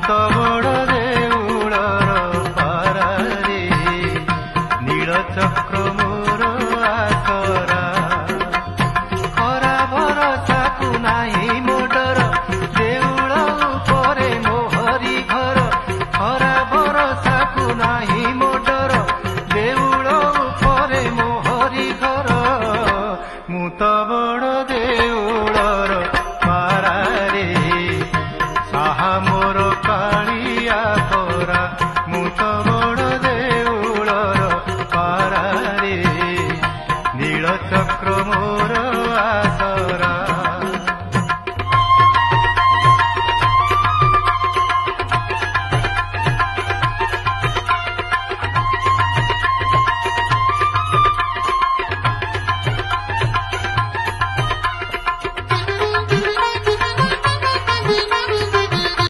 तो बड़ देउलर पारारे नील चक्र मोर आसरा खरा भरसा को नाही मोडर देउल उपरे मोहरी घर खरा भरसा को नाही मोडर देउल उपरे मोहरी घर मु तो बड़ देउलर पारारे साहा मोर